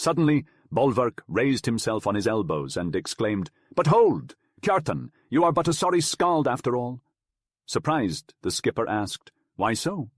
Suddenly, Bolverk raised himself on his elbows and exclaimed, "But hold! Kjartan, you are but a sorry skald after all." Surprised, the skipper asked, "Why so?"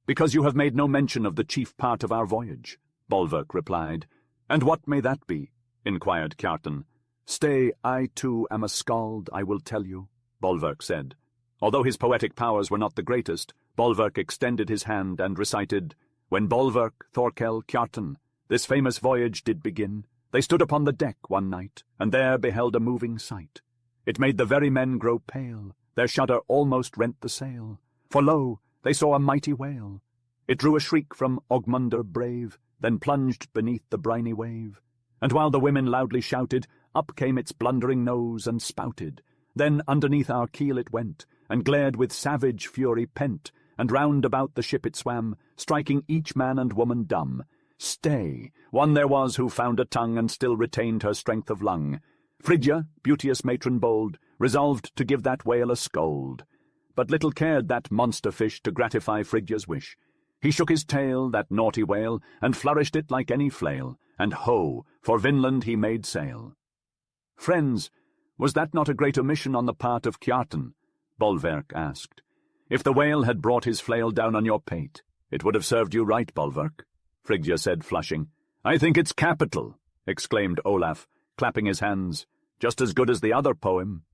"Because you have made no mention of the chief part of our voyage," Bolverk replied. "And what may that be?" inquired Kjartan. "Stay, I too am a skald, I will tell you," Bolverk said. Although his poetic powers were not the greatest, Bolverk extended his hand and recited, "When Bolverk, Thorkel, Kjartan, this famous voyage did begin, they stood upon the deck one night, and there beheld a moving sight. It made the very men grow pale, their shudder almost rent the sail, for lo, they saw a mighty whale. It drew a shriek from Ogmundr brave, then plunged beneath the briny wave. And while the women loudly shouted, up came its blundering nose and spouted. Then underneath our keel it went, and glared with savage fury pent, and round about the ship it swam, striking each man and woman dumb. Stay, one there was who found a tongue and still retained her strength of lung. Frigga, beauteous matron bold, resolved to give that whale a scold. But little cared that monster fish to gratify Frigga's wish. He shook his tail, that naughty whale, and flourished it like any flail, and ho, for Vinland he made sail. "Friends, was that not a great omission on the part of Kjartan?" Bolverk asked. "If the whale had brought his flail down on your pate, it would have served you right, Bolverk," Frigga said, flushing. "I think it's capital," exclaimed Olaf, clapping his hands. "Just as good as the other poem."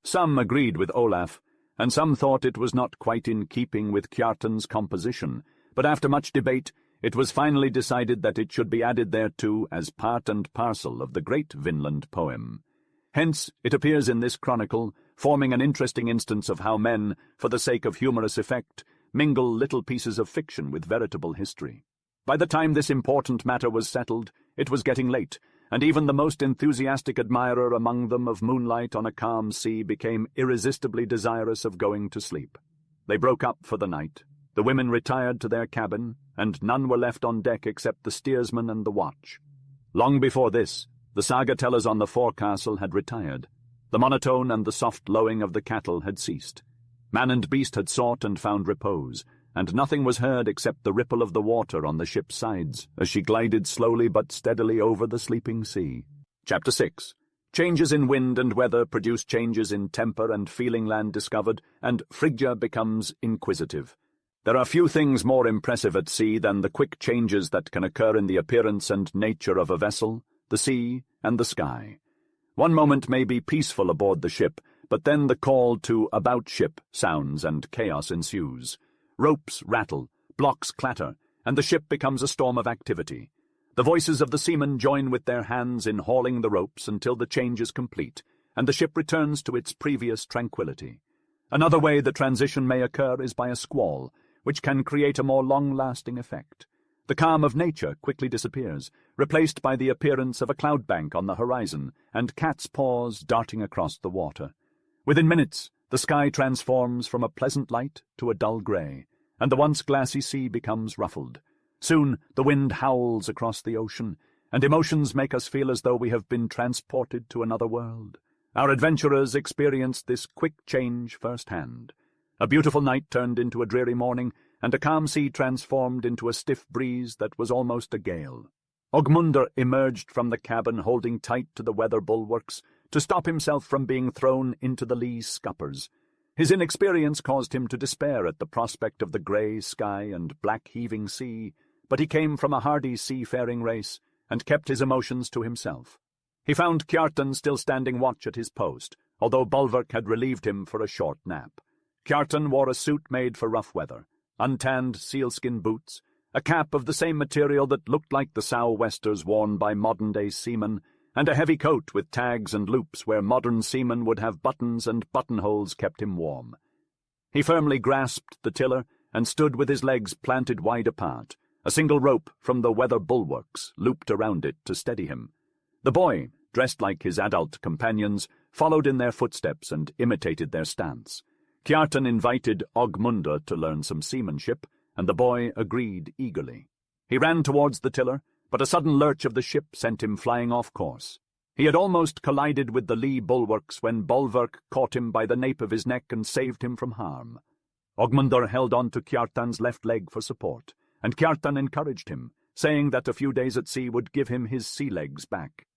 Some agreed with Olaf, and some thought it was not quite in keeping with Kjartan's composition, but after much debate it was finally decided that it should be added thereto as part and parcel of the great Vinland poem. Hence it appears in this chronicle, forming an interesting instance of how men, for the sake of humorous effect, mingle little pieces of fiction with veritable history. By the time this important matter was settled, it was getting late, and even the most enthusiastic admirer among them of moonlight on a calm sea became irresistibly desirous of going to sleep. They broke up for the night. The women retired to their cabin, and none were left on deck except the steersman and the watch. Long before this, the saga-tellers on the forecastle had retired. The monotone and the soft lowing of the cattle had ceased. Man and beast had sought and found repose, and nothing was heard except the ripple of the water on the ship's sides as she glided slowly but steadily over the sleeping sea. Chapter 6. Changes in wind and weather produce changes in temper and feeling land discovered, and Frigga becomes inquisitive. There are few things more impressive at sea than the quick changes that can occur in the appearance and nature of a vessel, the sea, and the sky. One moment may be peaceful aboard the ship, but then the call to "about ship" sounds and chaos ensues. Ropes rattle, blocks clatter, and the ship becomes a storm of activity. The voices of the seamen join with their hands in hauling the ropes until the change is complete, and the ship returns to its previous tranquility. Another way the transition may occur is by a squall, which can create a more long-lasting effect. The calm of nature quickly disappears, replaced by the appearance of a cloud bank on the horizon and cat's paws darting across the water. Within minutes, the sky transforms from a pleasant light to a dull grey, and the once glassy sea becomes ruffled. Soon the wind howls across the ocean, and emotions make us feel as though we have been transported to another world. Our adventurers experienced this quick change firsthand. A beautiful night turned into a dreary morning, and a calm sea transformed into a stiff breeze that was almost a gale. Ogmundr emerged from the cabin holding tight to the weather bulwarks to stop himself from being thrown into the lee scuppers. His inexperience caused him to despair at the prospect of the grey sky and black heaving sea, but he came from a hardy seafaring race, and kept his emotions to himself. He found Kjartan still standing watch at his post, although Bolverk had relieved him for a short nap. Kjartan wore a suit made for rough weather, untanned sealskin boots, a cap of the same material that looked like the sou'westers worn by modern-day seamen, and a heavy coat with tags and loops where modern seamen would have buttons and buttonholes kept him warm. He firmly grasped the tiller and stood with his legs planted wide apart, a single rope from the weather bulwarks looped around it to steady him. The boy, dressed like his adult companions, followed in their footsteps and imitated their stance. Kjartan invited Ogmundr to learn some seamanship, and the boy agreed eagerly. He ran towards the tiller, but a sudden lurch of the ship sent him flying off course. He had almost collided with the lee bulwarks when Bolverk caught him by the nape of his neck and saved him from harm. Ogmundr held on to Kjartan's left leg for support, and Kjartan encouraged him, saying that a few days at sea would give him his sea legs back.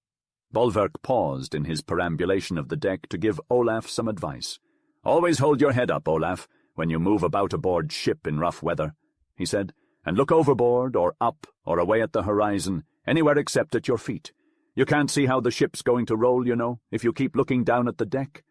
Bolverk paused in his perambulation of the deck to give Olaf some advice. "Always hold your head up, Olaf, when you move about aboard ship in rough weather," he said, "and look overboard or up or away at the horizon, anywhere except at your feet. You can't see how the ship's going to roll, you know, if you keep looking down at the deck."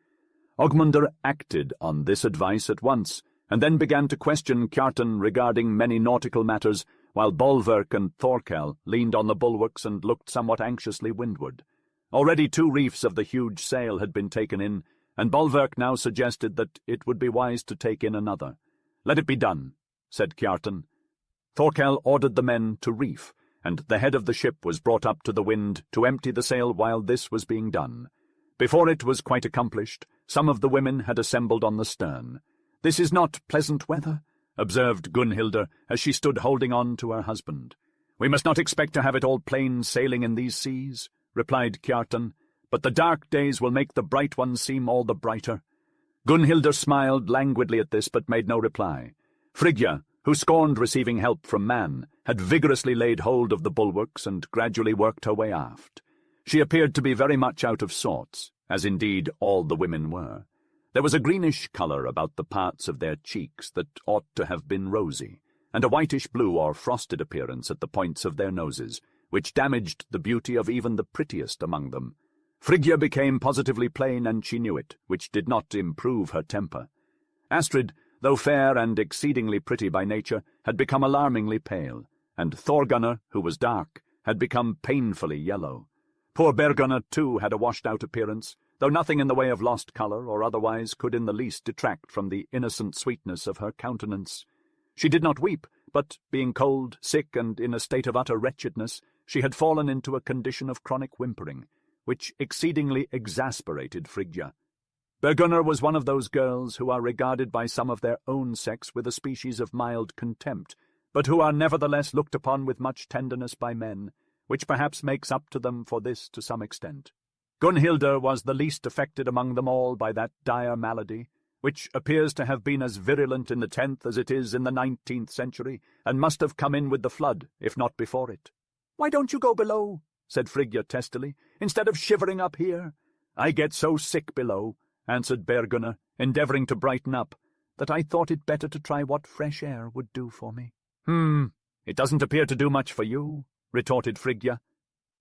Ogmundr acted on this advice at once, and then began to question Kjartan regarding many nautical matters, while Bolverk and Thorkel leaned on the bulwarks and looked somewhat anxiously windward. Already 2 reefs of the huge sail had been taken in, and Bolverk now suggested that it would be wise to take in another. "Let it be done," said Kjartan. Thorkel ordered the men to reef, and the head of the ship was brought up to the wind to empty the sail while this was being done. Before it was quite accomplished, some of the women had assembled on the stern. "This is not pleasant weather," observed Gunnhildr as she stood holding on to her husband. "We must not expect to have it all plain sailing in these seas," replied Kjartan, "but the dark days will make the bright ones seem all the brighter." Gunnhildr smiled languidly at this, but made no reply. Frigga, who scorned receiving help from man, had vigorously laid hold of the bulwarks and gradually worked her way aft. She appeared to be very much out of sorts, as indeed all the women were. There was a greenish colour about the parts of their cheeks that ought to have been rosy, and a whitish blue or frosted appearance at the points of their noses, which damaged the beauty of even the prettiest among them. Frigga became positively plain, and she knew it, which did not improve her temper. Astrid, though fair and exceedingly pretty by nature, had become alarmingly pale, and Thorgunnar, who was dark, had become painfully yellow. Poor Bergunnar, too, had a washed-out appearance, though nothing in the way of lost colour or otherwise could in the least detract from the innocent sweetness of her countenance. She did not weep, but, being cold, sick, and in a state of utter wretchedness, she had fallen into a condition of chronic whimpering, which exceedingly exasperated Frigga. Bergunnar was one of those girls who are regarded by some of their own sex with a species of mild contempt, but who are nevertheless looked upon with much tenderness by men, which perhaps makes up to them for this to some extent. Gunnhildr was the least affected among them all by that dire malady, which appears to have been as virulent in the 10th as it is in the 19th century, and must have come in with the flood, if not before it. "Why don't you go below?" said Frigga testily, "instead of shivering up here?" "I get so sick below," answered Bergunnar, endeavouring to brighten up, "that I thought it better to try what fresh air would do for me." It doesn't appear to do much for you," retorted Frigga.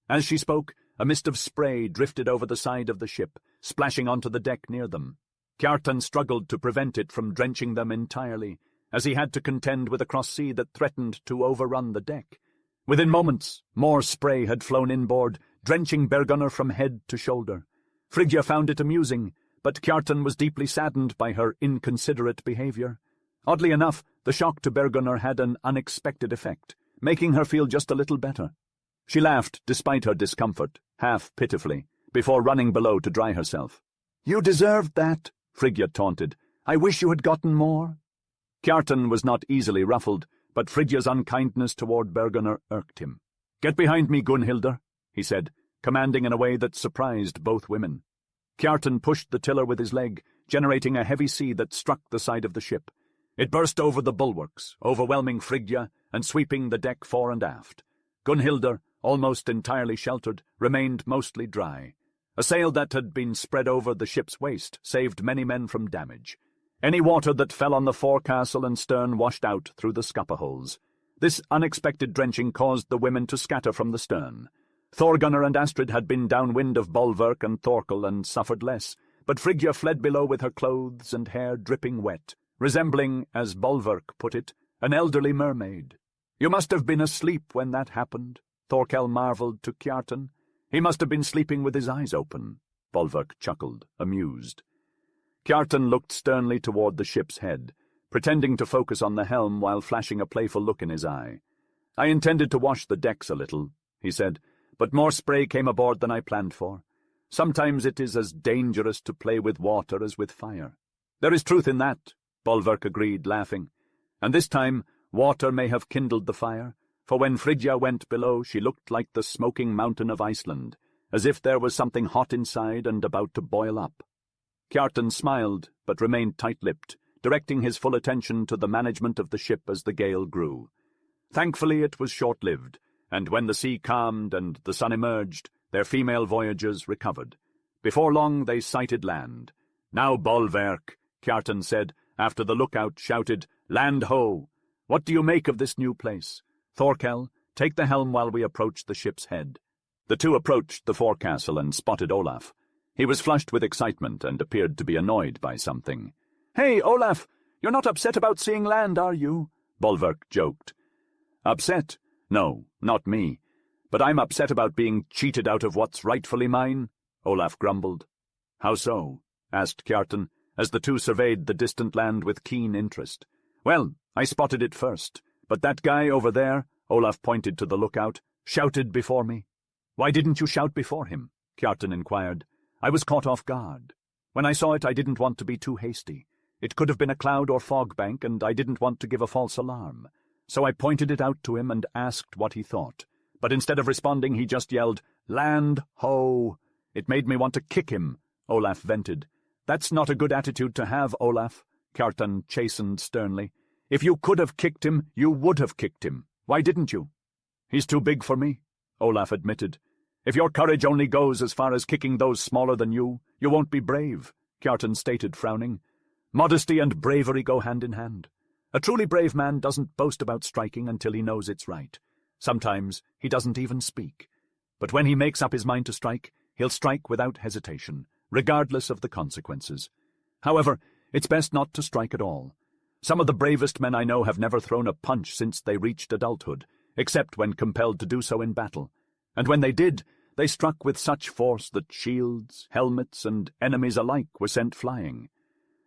As she spoke, a mist of spray drifted over the side of the ship, splashing onto the deck near them. Kjartan struggled to prevent it from drenching them entirely, as he had to contend with a cross-sea that threatened to overrun the deck. Within moments, more spray had flown inboard, drenching Bergunnar from head to shoulder. Frigga found it amusing, but Kjartan was deeply saddened by her inconsiderate behaviour. Oddly enough, the shock to Bergunnar had an unexpected effect, making her feel just a little better. She laughed despite her discomfort, half pitifully, before running below to dry herself. "You deserved that," Frigga taunted. "I wish you had gotten more." Kjartan was not easily ruffled, but Frigga's unkindness toward Bergunnar irked him. "Get behind me, Gunnhildr," he said, commanding in a way that surprised both women. Kjartan pushed the tiller with his leg, generating a heavy sea that struck the side of the ship. It burst over the bulwarks, overwhelming Frigga and sweeping the deck fore and aft. Gunnhildr, almost entirely sheltered, remained mostly dry. A sail that had been spread over the ship's waist saved many men from damage. Any water that fell on the forecastle and stern washed out through the scupper holes. This unexpected drenching caused the women to scatter from the stern. Thorgunnar and Astrid had been downwind of Bolverk and Thorkel and suffered less, but Frigga fled below with her clothes and hair dripping wet, resembling, as Bolverk put it, an elderly mermaid. "You must have been asleep when that happened," Thorkel marvelled to Kjartan. "He must have been sleeping with his eyes open," Bolverk chuckled, amused. Kjartan looked sternly toward the ship's head, pretending to focus on the helm while flashing a playful look in his eye. "I intended to wash the decks a little," he said, "but more spray came aboard than I planned for. Sometimes it is as dangerous to play with water as with fire." "There is truth in that," Bolverk agreed, laughing. "And this time water may have kindled the fire, for when Frigga went below she looked like the smoking mountain of Iceland, as if there was something hot inside and about to boil up." Kjartan smiled, but remained tight-lipped, directing his full attention to the management of the ship as the gale grew. Thankfully it was short-lived, and when the sea calmed and the sun emerged, their female voyagers recovered. Before long they sighted land. "Now, Bolverk," Kjartan said, after the lookout shouted, "Land ho! What do you make of this new place? Thorkel, take the helm while we approach the ship's head." The two approached the forecastle and spotted Olaf. He was flushed with excitement and appeared to be annoyed by something. "Hey, Olaf, you're not upset about seeing land, are you?" Bolverk joked. "Upset? No, not me. But I'm upset about being cheated out of what's rightfully mine," Olaf grumbled. "How so?" asked Kjartan, as the two surveyed the distant land with keen interest. "Well, I spotted it first, but that guy over there," Olaf pointed to the lookout, "shouted before me." "Why didn't you shout before him?" Kjartan inquired. "I was caught off guard. When I saw it, I didn't want to be too hasty. It could have been a cloud or fog bank, and I didn't want to give a false alarm. So I pointed it out to him and asked what he thought. But instead of responding, he just yelled, 'Land ho!' It made me want to kick him," Olaf vented. "That's not a good attitude to have, Olaf," Kjartan chastened sternly. "If you could have kicked him, you would have kicked him. Why didn't you?" "He's too big for me," Olaf admitted. "If your courage only goes as far as kicking those smaller than you won't be brave," Kjartan stated, frowning. "Modesty and bravery go hand in hand. A truly brave man doesn't boast about striking until he knows it's right. Sometimes he doesn't even speak. But when he makes up his mind to strike, he'll strike without hesitation, regardless of the consequences. However, it's best not to strike at all. Some of the bravest men I know have never thrown a punch since they reached adulthood, except when compelled to do so in battle. And when they did, they struck with such force that shields, helmets, and enemies alike were sent flying."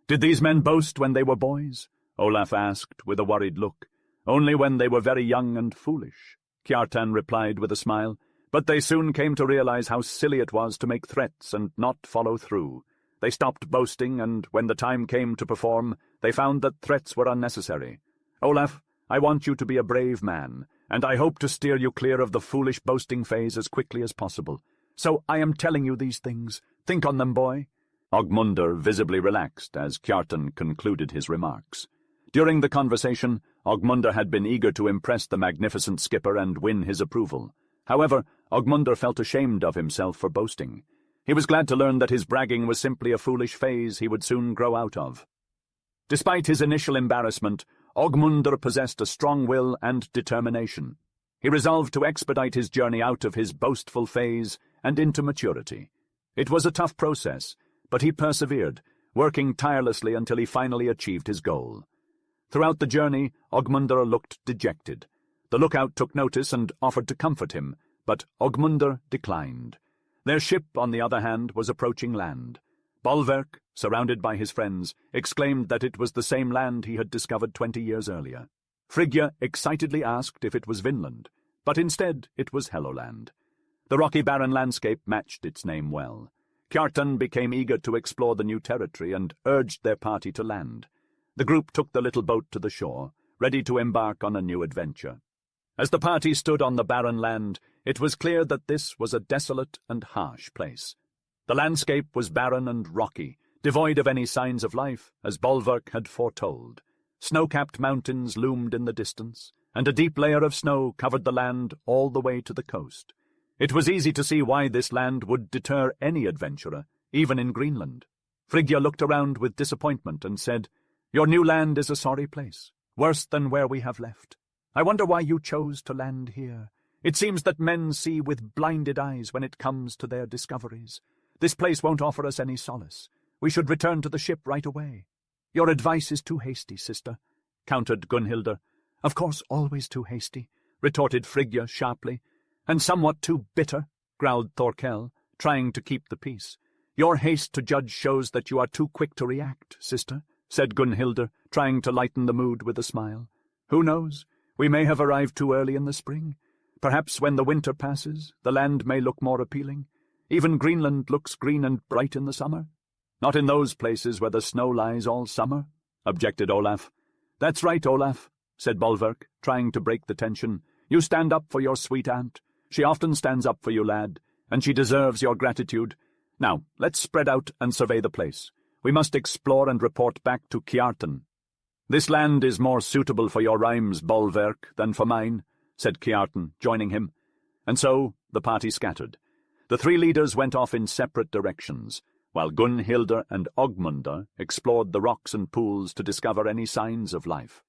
"Did these men boast when they were boys?" Olaf asked with a worried look. "Only when they were very young and foolish," Kjartan replied with a smile. "But they soon came to realize how silly it was to make threats and not follow through. They stopped boasting, and when the time came to perform, they found that threats were unnecessary. Olaf, I want you to be a brave man, and I hope to steer you clear of the foolish boasting phase as quickly as possible. So I am telling you these things. Think on them, boy." Ogmundr visibly relaxed as Kjartan concluded his remarks. During the conversation, Ogmundr had been eager to impress the magnificent skipper and win his approval. However, Ogmundr felt ashamed of himself for boasting. He was glad to learn that his bragging was simply a foolish phase he would soon grow out of. Despite his initial embarrassment, Ogmundr possessed a strong will and determination. He resolved to expedite his journey out of his boastful phase and into maturity. It was a tough process, but he persevered, working tirelessly until he finally achieved his goal. Throughout the journey, Ogmundr looked dejected. The lookout took notice and offered to comfort him, but Ogmundr declined. Their ship, on the other hand, was approaching land. Bolverk, surrounded by his friends, exclaimed that it was the same land he had discovered 20 years earlier. Frigga excitedly asked if it was Vinland, but instead it was Helluland. The rocky barren landscape matched its name well. Kjartan became eager to explore the new territory and urged their party to land. The group took the little boat to the shore, ready to embark on a new adventure. As the party stood on the barren land, it was clear that this was a desolate and harsh place. The landscape was barren and rocky, devoid of any signs of life, as Bolverk had foretold. Snow-capped mountains loomed in the distance, and a deep layer of snow covered the land all the way to the coast. It was easy to see why this land would deter any adventurer, even in Greenland. Frigga looked around with disappointment and said, "Your new land is a sorry place, worse than where we have left. I wonder why you chose to land here. It seems that men see with blinded eyes when it comes to their discoveries. This place won't offer us any solace. We should return to the ship right away." "Your advice is too hasty, sister," countered Gunhildr. "Of course, always too hasty," retorted Frigga sharply. "And somewhat too bitter," growled Thorkel, trying to keep the peace. "Your haste to judge shows that you are too quick to react, sister," said Gunhildr, trying to lighten the mood with a smile. "Who knows? We may have arrived too early in the spring. Perhaps when the winter passes, the land may look more appealing. Even Greenland looks green and bright in the summer." "Not in those places where the snow lies all summer," objected Olaf. "That's right, Olaf," said Bolverk, trying to break the tension. "You stand up for your sweet aunt. She often stands up for you, lad, and she deserves your gratitude. Now, let's spread out and survey the place. We must explore and report back to Kjartan." "This land is more suitable for your rhymes, Bolverk, than for mine," said Kiartan, joining him. And so the party scattered. The three leaders went off in separate directions, while Gunnhildr and Ogmundr explored the rocks and pools to discover any signs of life.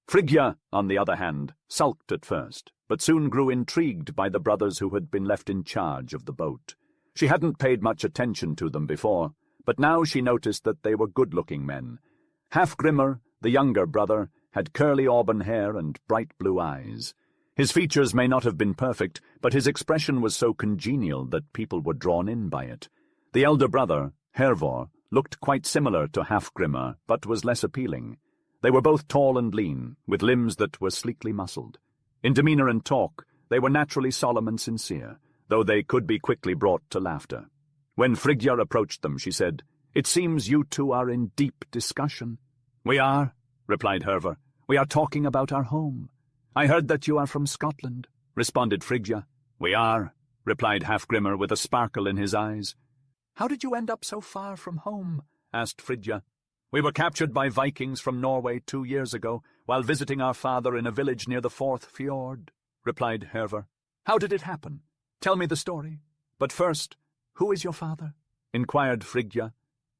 Frigga, on the other hand, sulked at first, but soon grew intrigued by the brothers who had been left in charge of the boat. She hadn't paid much attention to them before, but now she noticed that they were good-looking men. Halfgrimr, the younger brother, had curly auburn hair and bright blue eyes. His features may not have been perfect, but his expression was so congenial that people were drawn in by it. The elder brother, Hervor, looked quite similar to Halfgrimr, but was less appealing. They were both tall and lean, with limbs that were sleekly muscled. In demeanour and talk, they were naturally solemn and sincere, though they could be quickly brought to laughter. When Frigga approached them, she said, "It seems you two are in deep discussion." "We are," replied Hervor. "We are talking about our home." "I heard that you are from Scotland," responded Frigga. "We are," replied Halfgrimr with a sparkle in his eyes. "How did you end up so far from home?" asked Frigga. "We were captured by Vikings from Norway 2 years ago, while visiting our father in a village near the Fourth Fjord," replied Hervor. "How did it happen? Tell me the story. But first, who is your father?" inquired Frigga.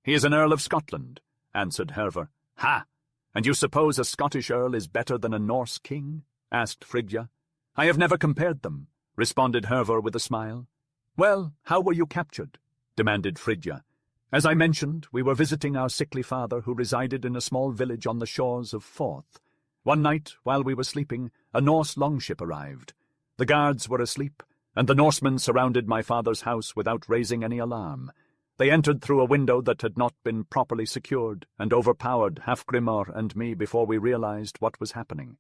"He is an Earl of Scotland," answered Hervor. "Ha! And you suppose a Scottish Earl is better than a Norse king?" asked Frigga. "I have never compared them," responded Hervor with a smile. "Well, how were you captured?" demanded Frigga. "As I mentioned, we were visiting our sickly father who resided in a small village on the shores of Forth. One night, while we were sleeping, a Norse longship arrived. The guards were asleep, and the Norsemen surrounded my father's house without raising any alarm. They entered through a window that had not been properly secured and overpowered Halfgrimr and me before we realized what was happening.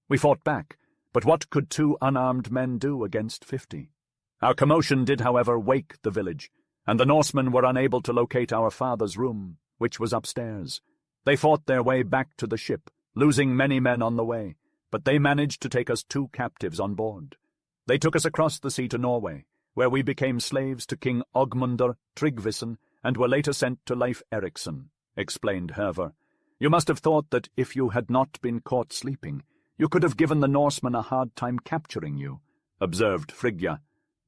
We fought back, but what could 2 unarmed men do against 50? Our commotion did, however, wake the village, and the Norsemen were unable to locate our father's room, which was upstairs. They fought their way back to the ship, losing many men on the way, but they managed to take us 2 captives on board. They took us across the sea to Norway, where we became slaves to King Ogmundr Tryggvason and were later sent to Leif Erikson," explained Hervor. "You must have thought that if you had not been caught sleeping, you could have given the Norsemen a hard time capturing you," observed Frigga.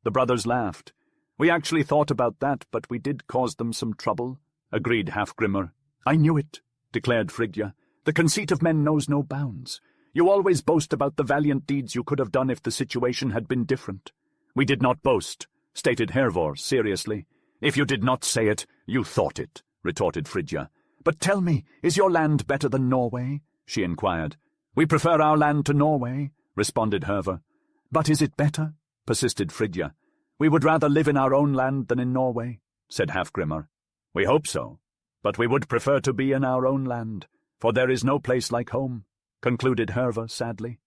The brothers laughed. "We actually thought about that, but we did cause them some trouble," agreed Halfgrimr. "I knew it," declared Frigga. "The conceit of men knows no bounds. You always boast about the valiant deeds you could have done if the situation had been different." "We did not boast," stated Hervor seriously. "If you did not say it, you thought it," retorted Frigga. "But tell me, is your land better than Norway?" she inquired. "We prefer our land to Norway," responded Hervor. "But is it better?" persisted Frigga. "We would rather live in our own land than in Norway," said Halfgrimr. "We hope so, but we would prefer to be in our own land, for there is no place like home," concluded Hervor sadly.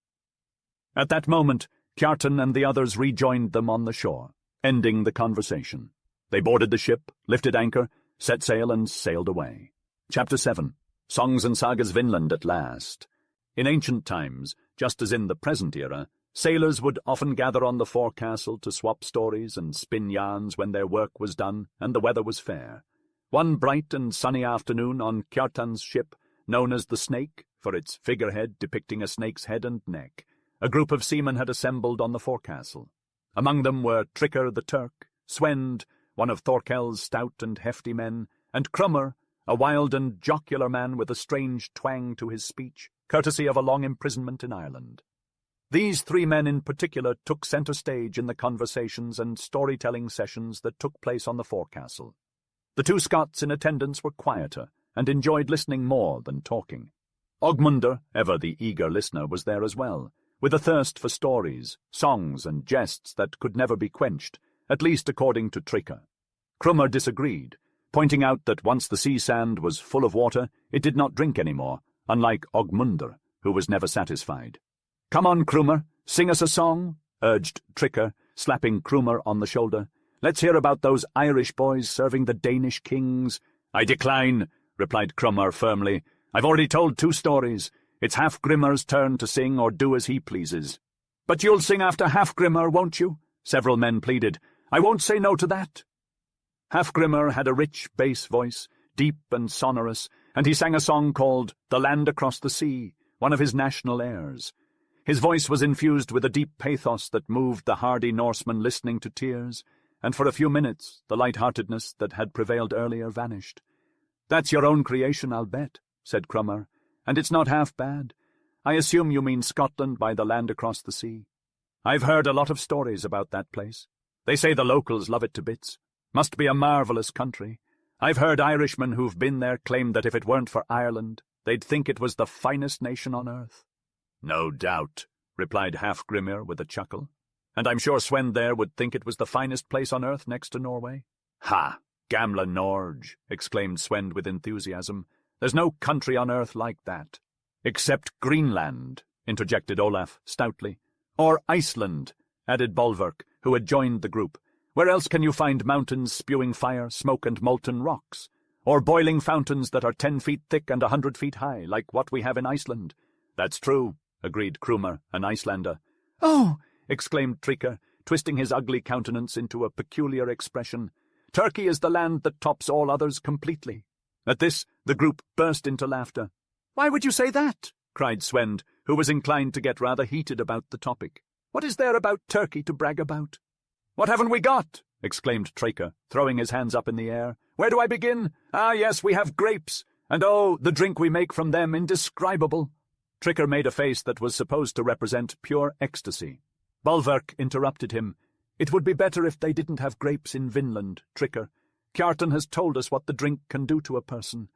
At that moment, Kiartan and the others rejoined them on the shore, ending the conversation. They boarded the ship, lifted anchor, set sail, and sailed away. Chapter 7. Songs and Sagas Vinland at last. In ancient times, just as in the present era, sailors would often gather on the forecastle to swap stories and spin yarns when their work was done and the weather was fair. One bright and sunny afternoon on Kiartan's ship, known as the Snake, for its figurehead depicting a snake's head and neck, a group of seamen had assembled on the forecastle. Among them were Tricker the Turk, Swend, one of Thorkel's stout and hefty men, and Crummer, a wild and jocular man with a strange twang to his speech, courtesy of a long imprisonment in Ireland. These 3 men in particular took centre stage in the conversations and storytelling sessions that took place on the forecastle. The 2 Scots in attendance were quieter and enjoyed listening more than talking. Ogmundr, ever the eager listener, was there as well, with a thirst for stories, songs, and jests that could never be quenched, at least according to Tricker. Crummer disagreed, pointing out that once the sea sand was full of water, it did not drink any more, unlike Ogmundr, who was never satisfied. "Come on, Crummer, sing us a song," urged Tricker, slapping Crummer on the shoulder. "Let's hear about those Irish boys serving the Danish kings." "I decline," replied Crummer firmly. "I've already told 2 stories. It's Halfgrimr's turn to sing or do as he pleases." "But you'll sing after Halfgrimr, won't you?" several men pleaded. "I won't say no to that." Halfgrimr had a rich bass voice, deep and sonorous, and he sang a song called "The Land Across the Sea," one of his national airs. His voice was infused with a deep pathos that moved the hardy Norsemen listening to tears, and for a few minutes the light-heartedness that had prevailed earlier vanished. "That's your own creation, I'll bet," said Crummer, "and it's not half bad. I assume you mean Scotland by the land across the sea. I've heard a lot of stories about that place. They say the locals love it to bits. Must be a marvellous country. I've heard Irishmen who've been there claim that if it weren't for Ireland, they'd think it was the finest nation on earth." "No doubt," replied Halfgrimr with a chuckle. "And I'm sure Sven there would think it was the finest place on earth next to Norway." "Ha! Gamla Norge!" exclaimed Sven with enthusiasm. "There's no country on earth like that." "Except Greenland," interjected Olaf stoutly. "Or Iceland," added Bolverk, who had joined the group. "Where else can you find mountains spewing fire, smoke, and molten rocks? Or boiling fountains that are 10 feet thick and 100 feet high, like what we have in Iceland?" "That's true," agreed Krumr, an Icelander. "Oh!" exclaimed Trika, twisting his ugly countenance into a peculiar expression. "Turkey is the land that tops all others completely." At this, the group burst into laughter. "Why would you say that?" cried Svend, who was inclined to get rather heated about the topic. "What is there about Turkey to brag about?" "What haven't we got?" exclaimed Trika, throwing his hands up in the air. "Where do I begin? Ah, yes, we have grapes, and oh, the drink we make from them indescribable." Trika made a face that was supposed to represent pure ecstasy. Bolverk interrupted him. "It would be better if they didn't have grapes in Vinland, Trika. Kjartan has told us what the drink can do to a person."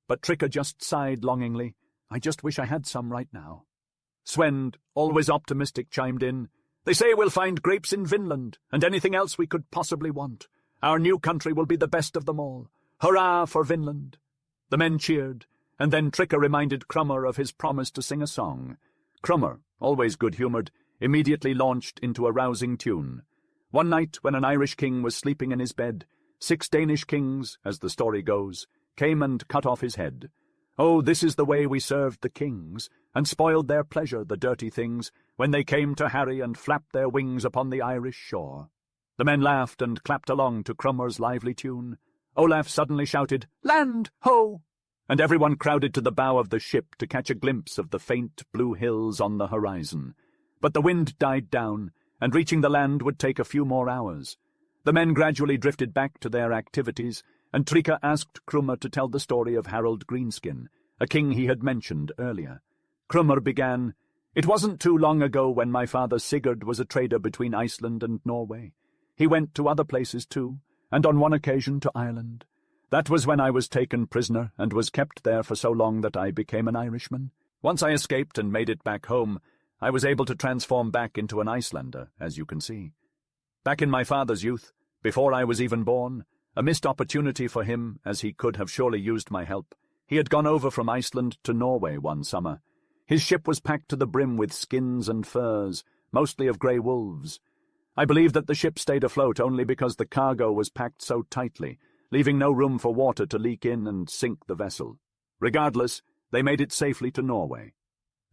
But Trika just sighed longingly. "I just wish I had some right now." Svend, always optimistic, chimed in. "They say we'll find grapes in Vinland, and anything else we could possibly want. Our new country will be the best of them all. Hurrah for Vinland!" The men cheered, and then Trika reminded Krumr of his promise to sing a song. Krumr, always good-humoured, immediately launched into a rousing tune. One night, when an Irish king was sleeping in his bed, 6 Danish kings, as the story goes, came and cut off his head. Oh, this is the way we served the kings, and spoiled their pleasure, the dirty things, when they came to harry and flapped their wings upon the Irish shore. The men laughed and clapped along to Krumr's lively tune. Olaf suddenly shouted, "Land, ho!" and everyone crowded to the bow of the ship to catch a glimpse of the faint blue hills on the horizon. But the wind died down, and reaching the land would take a few more hours. The men gradually drifted back to their activities, and Trika asked Krumr to tell the story of Harold Greenskin, a king he had mentioned earlier. Krumr began, "It wasn't too long ago when my father Sigurd was a trader between Iceland and Norway. He went to other places too, and on one occasion to Ireland. That was when I was taken prisoner and was kept there for so long that I became an Irishman. Once I escaped and made it back home, I was able to transform back into an Icelander, as you can see. Back in my father's youth, before I was even born, a missed opportunity for him, as he could have surely used my help. He had gone over from Iceland to Norway one summer. His ship was packed to the brim with skins and furs, mostly of grey wolves. I believe that the ship stayed afloat only because the cargo was packed so tightly, leaving no room for water to leak in and sink the vessel. Regardless, they made it safely to Norway.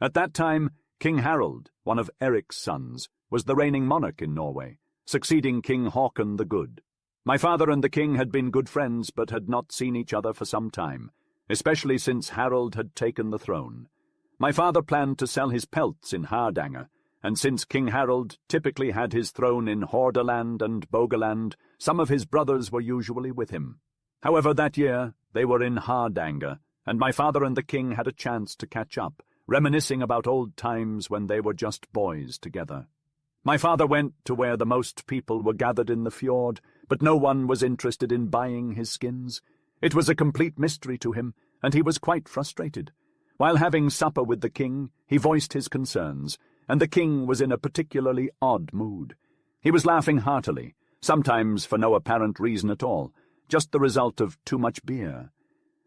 At that time, King Harald, one of Eric's sons, was the reigning monarch in Norway, succeeding King Haakon the Good. My father and the king had been good friends, but had not seen each other for some time, especially since Harald had taken the throne. My father planned to sell his pelts in Hardanger, and since King Harald typically had his throne in Hordaland and Bogaland, some of his brothers were usually with him. However, that year they were in Hardanger, and my father and the king had a chance to catch up, reminiscing about old times when they were just boys together. My father went to where the most people were gathered in the fjord, but no one was interested in buying his skins. It was a complete mystery to him, and he was quite frustrated. While having supper with the king, he voiced his concerns, and the king was in a particularly odd mood. He was laughing heartily, sometimes for no apparent reason at all, just the result of too much beer.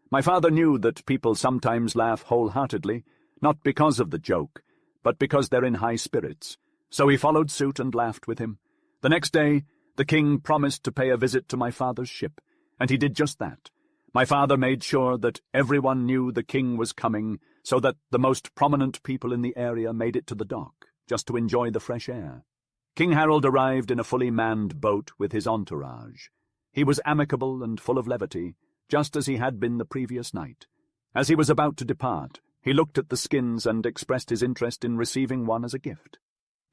My father knew that people sometimes laugh wholeheartedly, not because of the joke, but because they're in high spirits. So he followed suit and laughed with him. The next day, the king promised to pay a visit to my father's ship, and he did just that. My father made sure that everyone knew the king was coming, so that the most prominent people in the area made it to the dock, just to enjoy the fresh air. King Harold arrived in a fully manned boat with his entourage. He was amicable and full of levity, just as he had been the previous night. As he was about to depart, he looked at the skins and expressed his interest in receiving one as a gift.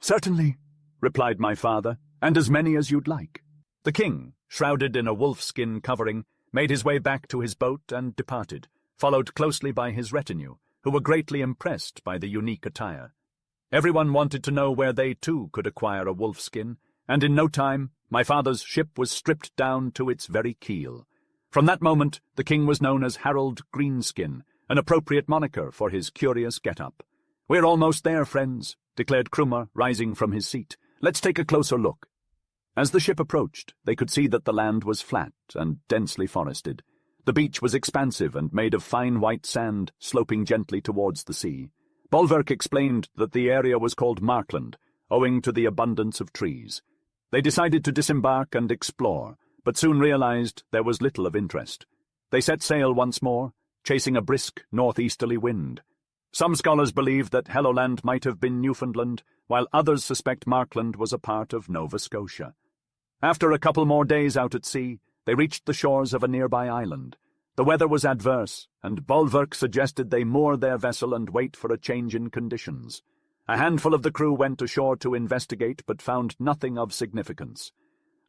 "Certainly," replied my father, "and as many as you'd like." The king, shrouded in a wolf-skin covering, made his way back to his boat and departed, followed closely by his retinue, who were greatly impressed by the unique attire. Everyone wanted to know where they too could acquire a wolf-skin, and in no time my father's ship was stripped down to its very keel. From that moment the king was known as Harold Greenskin, an appropriate moniker for his curious get-up. "We're almost there, friends," declared Krumar, rising from his seat. "Let's take a closer look." As the ship approached, they could see that the land was flat and densely forested. The beach was expansive and made of fine white sand, sloping gently towards the sea. Bolverk explained that the area was called Markland, owing to the abundance of trees. They decided to disembark and explore, but soon realized there was little of interest. They set sail once more, chasing a brisk northeasterly wind. Some scholars believe that Helluland might have been Newfoundland, while others suspect Markland was a part of Nova Scotia. After a couple more days out at sea, they reached the shores of a nearby island. The weather was adverse, and Bolverk suggested they moor their vessel and wait for a change in conditions. A handful of the crew went ashore to investigate, but found nothing of significance.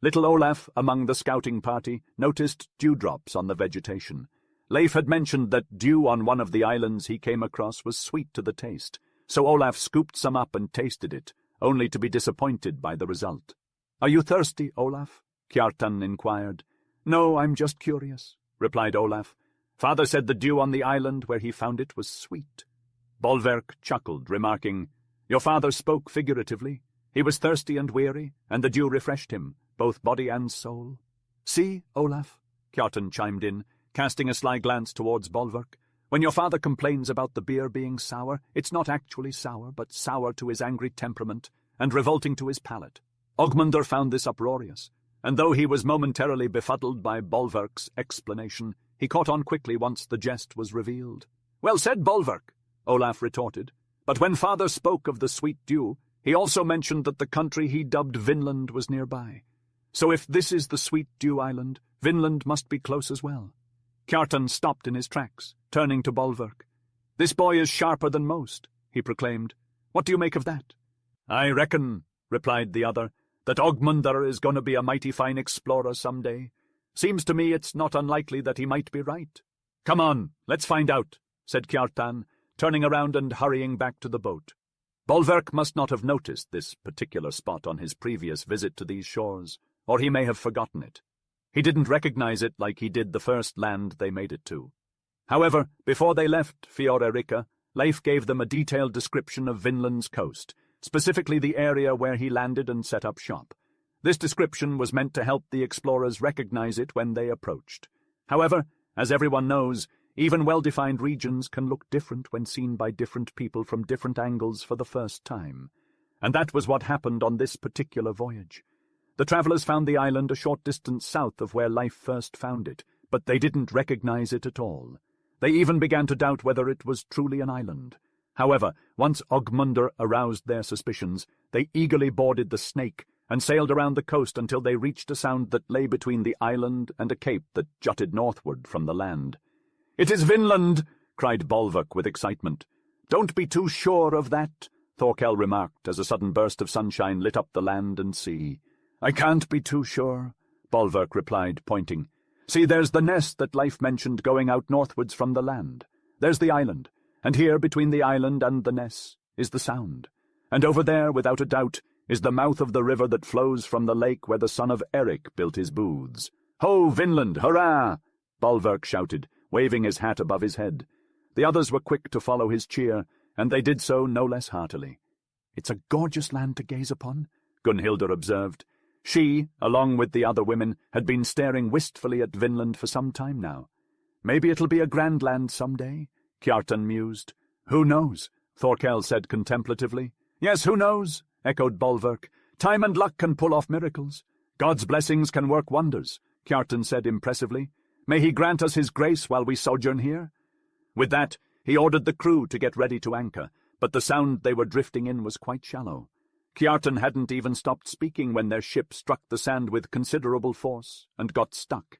Little Olaf, among the scouting party, noticed dewdrops on the vegetation. Leif had mentioned that dew on one of the islands he came across was sweet to the taste, so Olaf scooped some up and tasted it, only to be disappointed by the result. "Are you thirsty, Olaf?" Kjartan inquired. "No, I'm just curious," replied Olaf. "Father said the dew on the island where he found it was sweet." Bolverk chuckled, remarking, "Your father spoke figuratively. He was thirsty and weary, and the dew refreshed him, both body and soul." "See, Olaf," Kjartan chimed in, casting a sly glance towards Bolverk. "When your father complains about the beer being sour, it's not actually sour, but sour to his angry temperament, and revolting to his palate." Ogmundr found this uproarious, and though he was momentarily befuddled by Bolverk's explanation, he caught on quickly once the jest was revealed. "Well said, Bolverk," Olaf retorted. "But when father spoke of the sweet dew, he also mentioned that the country he dubbed Vinland was nearby. So if this is the sweet dew island, Vinland must be close as well." Kjartan stopped in his tracks, turning to Bolverk. "This boy is sharper than most," he proclaimed. "What do you make of that?" "I reckon," replied the other, "that Ogmundr is going to be a mighty fine explorer some day. Seems to me it's not unlikely that he might be right." "Come on, let's find out," said Kjartan, turning around and hurrying back to the boat. Bolverk must not have noticed this particular spot on his previous visit to these shores, or he may have forgotten it. He didn't recognize it like he did the first land they made it to. However, before they left Fjordarika, Leif gave them a detailed description of Vinland's coast, specifically the area where he landed and set up shop. This description was meant to help the explorers recognize it when they approached. However, as everyone knows, even well-defined regions can look different when seen by different people from different angles for the first time. And that was what happened on this particular voyage. The travellers found the island a short distance south of where Leif first found it, but they didn't recognize it at all. They even began to doubt whether it was truly an island. However, once Ogmundr aroused their suspicions, they eagerly boarded the Snake and sailed around the coast until they reached a sound that lay between the island and a cape that jutted northward from the land. "It is Vinland!" cried Bolverk with excitement. "Don't be too sure of that," Thorkel remarked as a sudden burst of sunshine lit up the land and sea. "I can't be too sure," Bolverk replied, pointing. "See, there's the ness that Leif mentioned going out northwards from the land. There's the island, and here, between the island and the ness, is the sound. And over there, without a doubt, is the mouth of the river that flows from the lake where the son of Eric built his booths. Ho, Vinland, hurrah!" Bolverk shouted, waving his hat above his head. The others were quick to follow his cheer, and they did so no less heartily. "It's a gorgeous land to gaze upon," Gunhildr observed. She, along with the other women, had been staring wistfully at Vinland for some time now. "Maybe it'll be a grand land some day," Kjartan mused. "Who knows?" Thorkel said contemplatively. "Yes, who knows?" echoed Bolverk. "Time and luck can pull off miracles. God's blessings can work wonders," Kjartan said impressively. "May he grant us his grace while we sojourn here." With that, he ordered the crew to get ready to anchor, but the sound they were drifting in was quite shallow. Kjartan hadn't even stopped speaking when their ship struck the sand with considerable force and got stuck.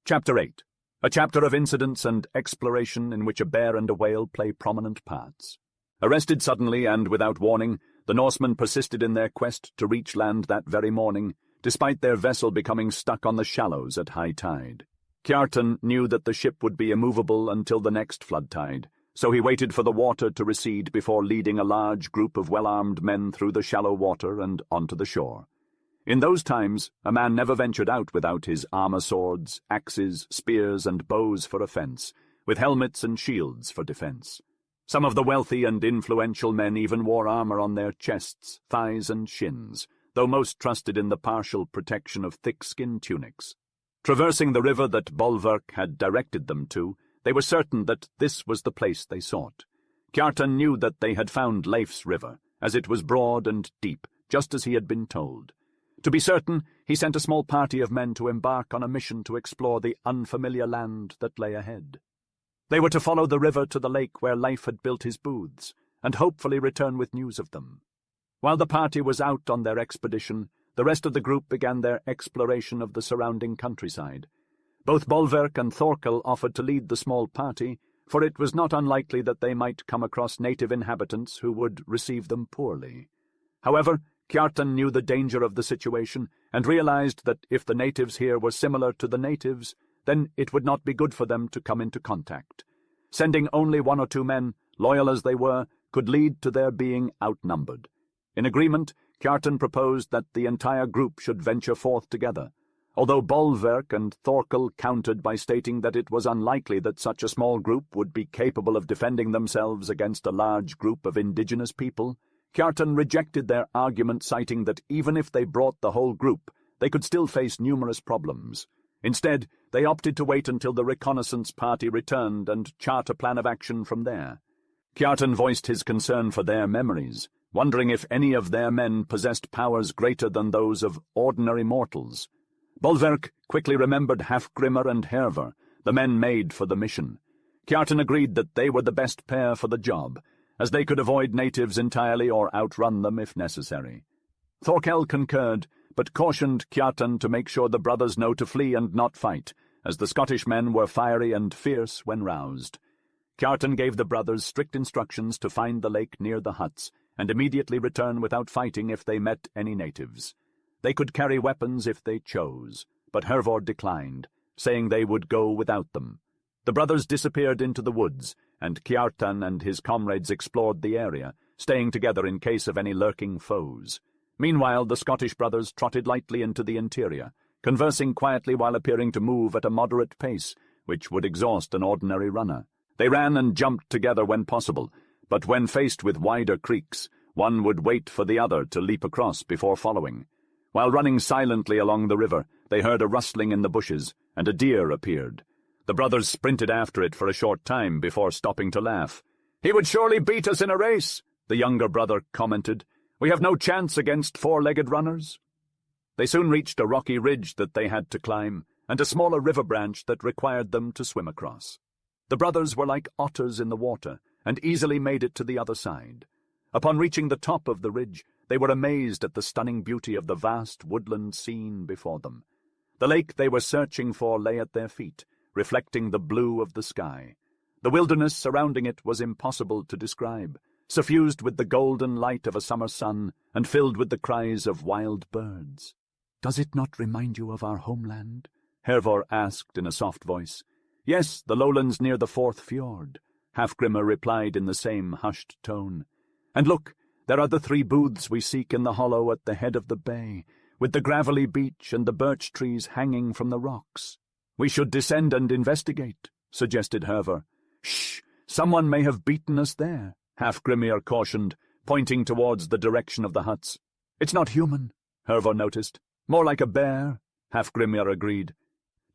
Chapter 8. A chapter of incidents and exploration in which a bear and a whale play prominent parts. Arrested suddenly and without warning, the Norsemen persisted in their quest to reach land that very morning, despite their vessel becoming stuck on the shallows at high tide. Kjartan knew that the ship would be immovable until the next flood tide, so he waited for the water to recede before leading a large group of well-armed men through the shallow water and onto the shore. In those times, a man never ventured out without his armor swords, axes, spears, and bows for offense, with helmets and shields for defense. Some of the wealthy and influential men even wore armor on their chests, thighs, and shins, though most trusted in the partial protection of thick-skin tunics. Traversing the river that Bolverk had directed them to, they were certain that this was the place they sought. Kjartan knew that they had found Leif's river, as it was broad and deep, just as he had been told. To be certain, he sent a small party of men to embark on a mission to explore the unfamiliar land that lay ahead. They were to follow the river to the lake where Leif had built his booths, and hopefully return with news of them. While the party was out on their expedition, the rest of the group began their exploration of the surrounding countryside. Both Bolverk and Thorkel offered to lead the small party, for it was not unlikely that they might come across native inhabitants who would receive them poorly. However, Kjartan knew the danger of the situation and realized that if the natives here were similar to the natives, then it would not be good for them to come into contact. Sending only 1 or 2 men, loyal as they were, could lead to their being outnumbered. In agreement, Kjartan proposed that the entire group should venture forth together, although Bolverk and Thorkel countered by stating that it was unlikely that such a small group would be capable of defending themselves against a large group of indigenous people. Kjartan rejected their argument, citing that even if they brought the whole group, they could still face numerous problems. Instead, they opted to wait until the reconnaissance party returned and chart a plan of action from there. Kjartan voiced his concern for their memories, wondering if any of their men possessed powers greater than those of ordinary mortals. Bolverk quickly remembered Halfgrimr and Hervor, the men made for the mission. Kjartan agreed that they were the best pair for the job, as they could avoid natives entirely or outrun them if necessary. Thorkel concurred, but cautioned Kjartan to make sure the brothers know to flee and not fight, as the Scottish men were fiery and fierce when roused. Kjartan gave the brothers strict instructions to find the lake near the huts, and immediately return without fighting if they met any natives. They could carry weapons if they chose, but Hervor declined, saying they would go without them. The brothers disappeared into the woods, and Kjartan and his comrades explored the area, staying together in case of any lurking foes. Meanwhile, the Scottish brothers trotted lightly into the interior, conversing quietly while appearing to move at a moderate pace, which would exhaust an ordinary runner. They ran and jumped together when possible, but when faced with wider creeks, one would wait for the other to leap across before following. While running silently along the river, they heard a rustling in the bushes, and a deer appeared. The brothers sprinted after it for a short time before stopping to laugh. "He would surely beat us in a race," the younger brother commented. "We have no chance against 4-legged runners." They soon reached a rocky ridge that they had to climb, and a smaller river branch that required them to swim across. The brothers were like otters in the water, and easily made it to the other side. Upon reaching the top of the ridge, they were amazed at the stunning beauty of the vast woodland scene before them. The lake they were searching for lay at their feet, reflecting the blue of the sky. The wilderness surrounding it was impossible to describe, suffused with the golden light of a summer sun and filled with the cries of wild birds. "Does it not remind you of our homeland?" Hervor asked in a soft voice. "Yes, the lowlands near the 4th fjord," Halfgrimr replied in the same hushed tone. "And look, there are the 3 booths we seek in the hollow at the head of the bay, with the gravelly beach and the birch trees hanging from the rocks." "We should descend and investigate," suggested Hervor. "Shh! Someone may have beaten us there," Halfgrimr cautioned, pointing towards the direction of the huts. "It's not human," Hervor noticed. "More like a bear," Halfgrimr agreed.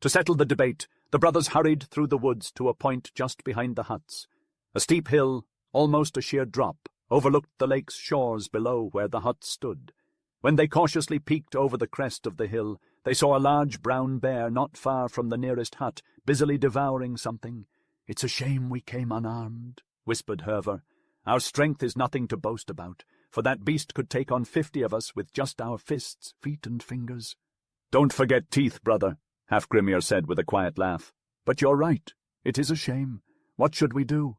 To settle the debate, the brothers hurried through the woods to a point just behind the huts. A steep hill, almost a sheer drop, overlooked the lake's shores below where the huts stood. When they cautiously peeked over the crest of the hill, they saw a large brown bear not far from the nearest hut, busily devouring something. "It's a shame we came unarmed," whispered Hervor. "Our strength is nothing to boast about, for that beast could take on 50 of us with just our fists, feet, and fingers." "Don't forget teeth, brother," Halfgrimr said with a quiet laugh. But you're right. It is a shame. What should we do?"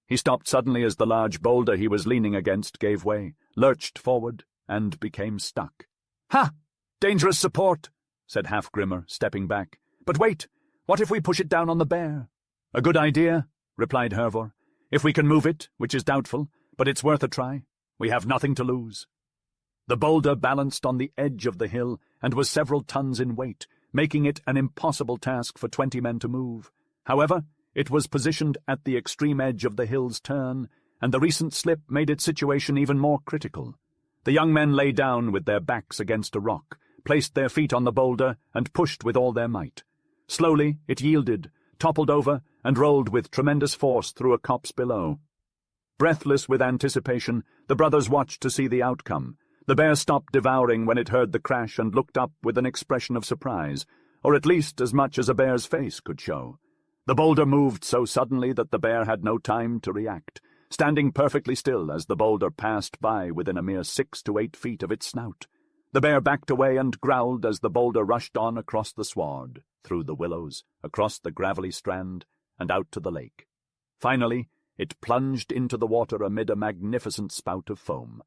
He stopped suddenly as the large boulder he was leaning against gave way, lurched forward, and became stuck. "Ha! Dangerous support," said Halfgrimr, stepping back. "But wait, what if we push it down on the bear?" "A good idea," replied Hervor. "If we can move it, which is doubtful, but it's worth a try. We have nothing to lose." The boulder balanced on the edge of the hill and was several tons in weight, making it an impossible task for 20 men to move. However, it was positioned at the extreme edge of the hill's turn, and the recent slip made its situation even more critical. The young men lay down with their backs against a rock, placed their feet on the boulder, and pushed with all their might. Slowly it yielded, toppled over, and rolled with tremendous force through a copse below. Breathless with anticipation, the brothers watched to see the outcome. The bear stopped devouring when it heard the crash and looked up with an expression of surprise, or at least as much as a bear's face could show. The boulder moved so suddenly that the bear had no time to react, standing perfectly still as the boulder passed by within a mere 6 to 8 feet of its snout. The bear backed away and growled as the boulder rushed on across the sward, through the willows, across the gravelly strand, and out to the lake. Finally, it plunged into the water amid a magnificent spout of foam.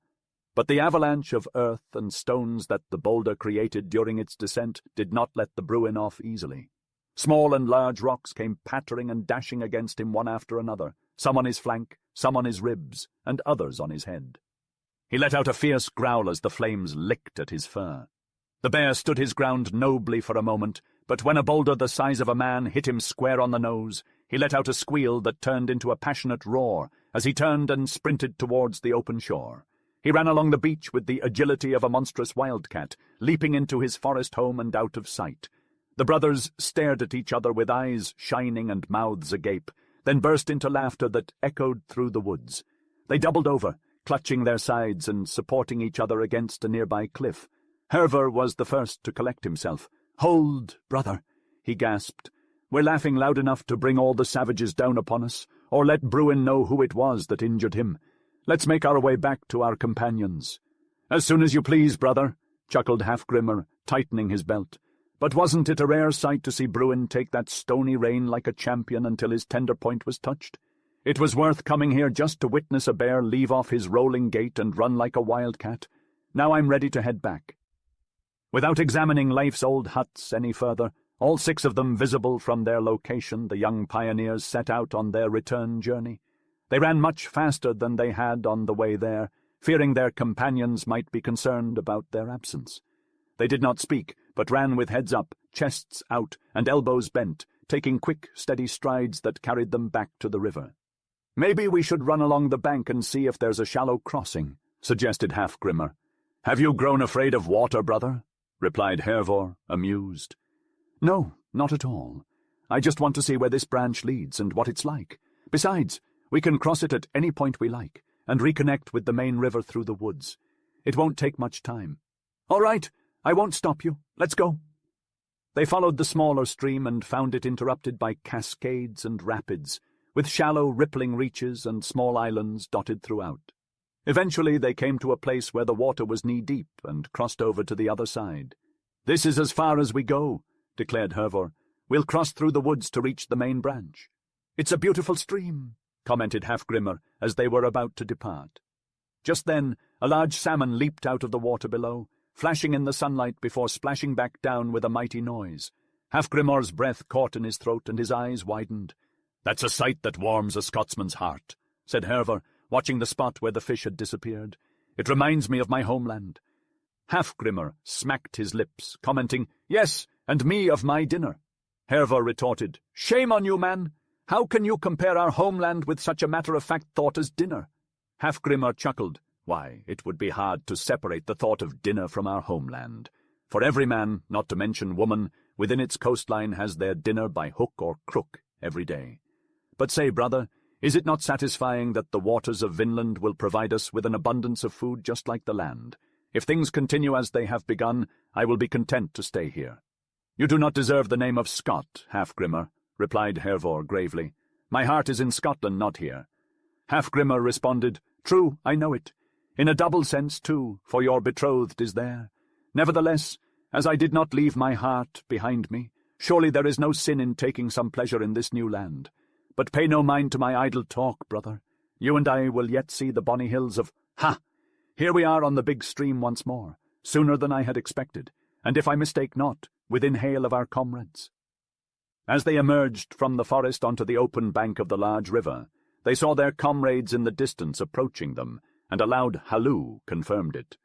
But the avalanche of earth and stones that the boulder created during its descent did not let the Bruin off easily. Small and large rocks came pattering and dashing against him one after another, some on his flank, some on his ribs, and others on his head. He let out a fierce growl as the flames licked at his fur. The bear stood his ground nobly for a moment, but when a boulder the size of a man hit him square on the nose, he let out a squeal that turned into a passionate roar as he turned and sprinted towards the open shore. He ran along the beach with the agility of a monstrous wildcat, leaping into his forest home and out of sight. The brothers stared at each other with eyes shining and mouths agape, then burst into laughter that echoed through the woods. They doubled over, clutching their sides and supporting each other against a nearby cliff. Hervor was the first to collect himself. "Hold, brother," he gasped. "We're laughing loud enough to bring all the savages down upon us, or let Bruin know who it was that injured him. Let's make our way back to our companions." "As soon as you please, brother," chuckled Halfgrimr, tightening his belt. But wasn't it a rare sight to see Bruin take that stony rein like a champion until his tender point was touched? It was worth coming here just to witness a bear leave off his rolling gait and run like a wildcat. Now I'm ready to head back. Without examining life's old huts any further, all 6 of them visible from their location, the young pioneers set out on their return journey. They ran much faster than they had on the way there, fearing their companions might be concerned about their absence. They did not speak, but ran with heads up, chests out, and elbows bent, taking quick, steady strides that carried them back to the river. "Maybe we should run along the bank and see if there's a shallow crossing," suggested Halfgrimr. "Have you grown afraid of water, brother?" replied Hervor, amused. "No, not at all. I just want to see where this branch leads and what it's like. Besides, we can cross it at any point we like, and reconnect with the main river through the woods. It won't take much time." "All right, I won't stop you. Let's go." They followed the smaller stream and found it interrupted by cascades and rapids, with shallow, rippling reaches and small islands dotted throughout. Eventually they came to a place where the water was knee-deep and crossed over to the other side. "This is as far as we go," declared Hervor. "We'll cross through the woods to reach the main branch." "It's a beautiful stream," commented Halfgrimr as they were about to depart. Just then a large salmon leaped out of the water below, flashing in the sunlight before splashing back down with a mighty noise. Halfgrimr's breath caught in his throat and his eyes widened. "That's a sight that warms a Scotsman's heart," said Hervor, watching the spot where the fish had disappeared. "It reminds me of my homeland." Halfgrimr smacked his lips, commenting, "Yes, and me of my dinner." Hervor retorted, "Shame on you, man! How can you compare our homeland with such a matter-of-fact thought as dinner?" Halfgrimr chuckled. "Why, it would be hard to separate the thought of dinner from our homeland. For every man, not to mention woman, within its coastline has their dinner by hook or crook every day. But say, brother, is it not satisfying that the waters of Vinland will provide us with an abundance of food just like the land? If things continue as they have begun, I will be content to stay here." "You do not deserve the name of Scot, Halfgrimr," replied Hervor gravely. "My heart is in Scotland, not here." Halfgrimr responded, "True, I know it. In a double sense, too, for your betrothed is there. Nevertheless, as I did not leave my heart behind me, Surely there is no sin in taking some pleasure in this new land. But pay no mind to my idle talk, brother. You and I will yet see the bonny hills of— Ha! Here we are on the big stream once more, sooner than I had expected, and if I mistake not, within hail of our comrades." As they emerged from the forest onto the open bank of the large river, they saw their comrades in the distance approaching them, and a loud halloo confirmed it.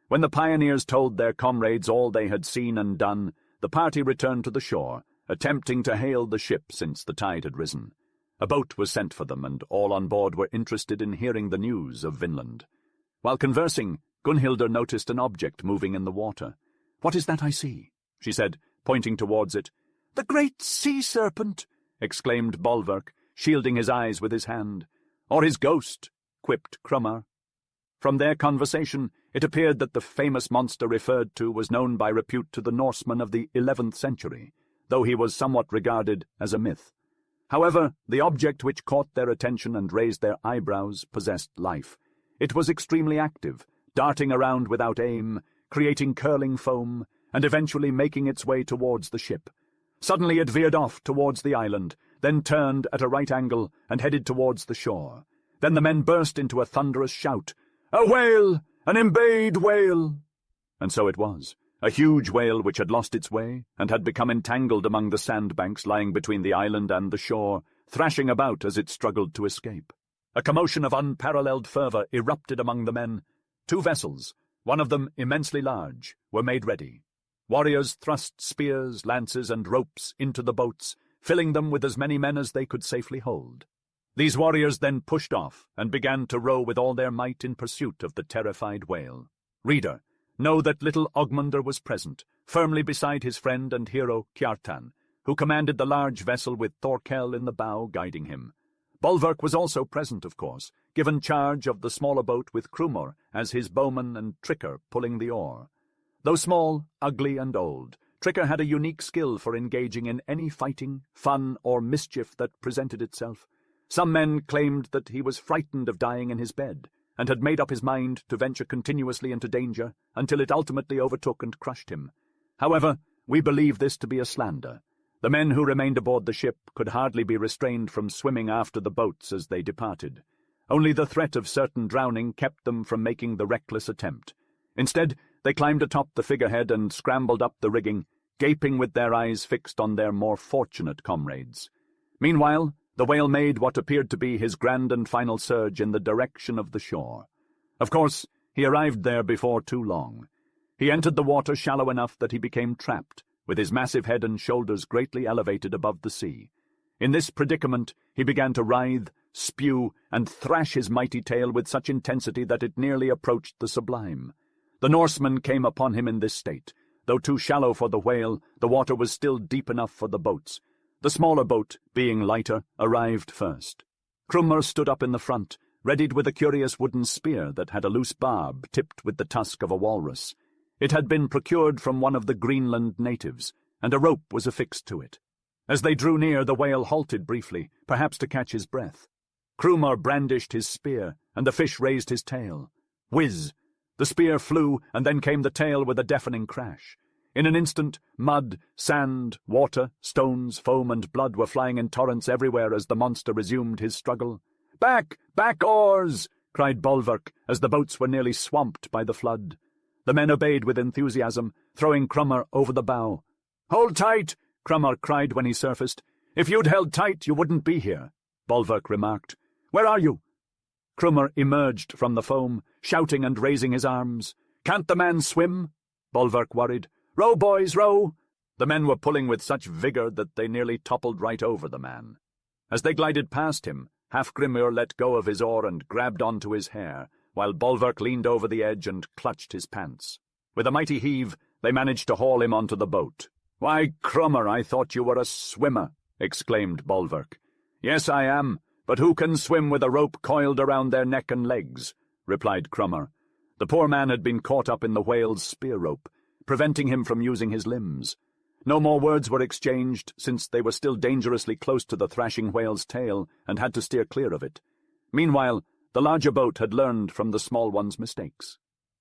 When the pioneers told their comrades all they had seen and done, the party returned to the shore, attempting to hail the ship since the tide had risen. A boat was sent for them, and all on board were interested in hearing the news of Vinland. While conversing, Gunnhildr noticed an object moving in the water. "What is that I see?" she said, pointing towards it. "The great sea serpent!" exclaimed Bolverk, shielding his eyes with his hand. "Or his ghost," quipped Crumar. From their conversation, it appeared that the famous monster referred to was known by repute to the Norsemen of the 11th century, though he was somewhat regarded as a myth. However, the object which caught their attention and raised their eyebrows possessed life. It was extremely active, darting around without aim, creating curling foam, and eventually making its way towards the ship. Suddenly it veered off towards the island, then turned at a right angle and headed towards the shore. Then the men burst into a thunderous shout. "A whale! An embayed whale!" And so it was, a huge whale which had lost its way and had become entangled among the sandbanks lying between the island and the shore, thrashing about as it struggled to escape. A commotion of unparalleled fervour erupted among the men. 2 vessels, one of them immensely large, were made ready. Warriors thrust spears, lances, and ropes into the boats, filling them with as many men as they could safely hold. These warriors then pushed off and began to row with all their might in pursuit of the terrified whale. Reader, know that little Ogmundr was present, firmly beside his friend and hero Kjartan, who commanded the large vessel with Thorkel in the bow guiding him. Bolverk was also present, of course, given charge of the smaller boat with Krumor as his bowman and Tricker pulling the oar. Though small, ugly, and old, Tricker had a unique skill for engaging in any fighting, fun, or mischief that presented itself. Some men claimed that he was frightened of dying in his bed, and had made up his mind to venture continuously into danger until it ultimately overtook and crushed him. However, we believe this to be a slander. The men who remained aboard the ship could hardly be restrained from swimming after the boats as they departed. Only the threat of certain drowning kept them from making the reckless attempt. Instead, they climbed atop the figurehead and scrambled up the rigging, gaping with their eyes fixed on their more fortunate comrades. Meanwhile, the whale made what appeared to be his grand and final surge in the direction of the shore. Of course, he arrived there before too long. He entered the water shallow enough that he became trapped, with his massive head and shoulders greatly elevated above the sea. In this predicament, he began to writhe, spew, and thrash his mighty tail with such intensity that it nearly approached the sublime. The Norsemen came upon him in this state. Though too shallow for the whale, the water was still deep enough for the boats. The smaller boat, being lighter, arrived first. Krumr stood up in the front, readied with a curious wooden spear that had a loose barb tipped with the tusk of a walrus. It had been procured from one of the Greenland natives, and a rope was affixed to it. As they drew near, the whale halted briefly, perhaps to catch his breath. Krumr brandished his spear, and the fish raised his tail. Whiz! The spear flew, and then came the tail with a deafening crash. In an instant, mud, sand, water, stones, foam, and blood were flying in torrents everywhere as the monster resumed his struggle. "Back! Back, oars!" cried Bolverk, as the boats were nearly swamped by the flood. The men obeyed with enthusiasm, throwing Krumr over the bow. "Hold tight!" Krumr cried when he surfaced. "If you'd held tight, you wouldn't be here," Bolverk remarked. "Where are you?" Krumr emerged from the foam, shouting and raising his arms. "Can't the man swim?" Bolverk worried. "Row, boys, row!" The men were pulling with such vigour that they nearly toppled right over the man. As they glided past him, Hafgrimur let go of his oar and grabbed onto his hair, while Bolverk leaned over the edge and clutched his pants. With a mighty heave, they managed to haul him onto the boat. "Why, Krumr, I thought you were a swimmer," exclaimed Bolverk. "Yes, I am, but who can swim with a rope coiled around their neck and legs?" replied Krumr. The poor man had been caught up in the whale's spear rope, preventing him from using his limbs. No more words were exchanged, since they were still dangerously close to the thrashing whale's tail and had to steer clear of it. Meanwhile, the larger boat had learned from the small one's mistakes.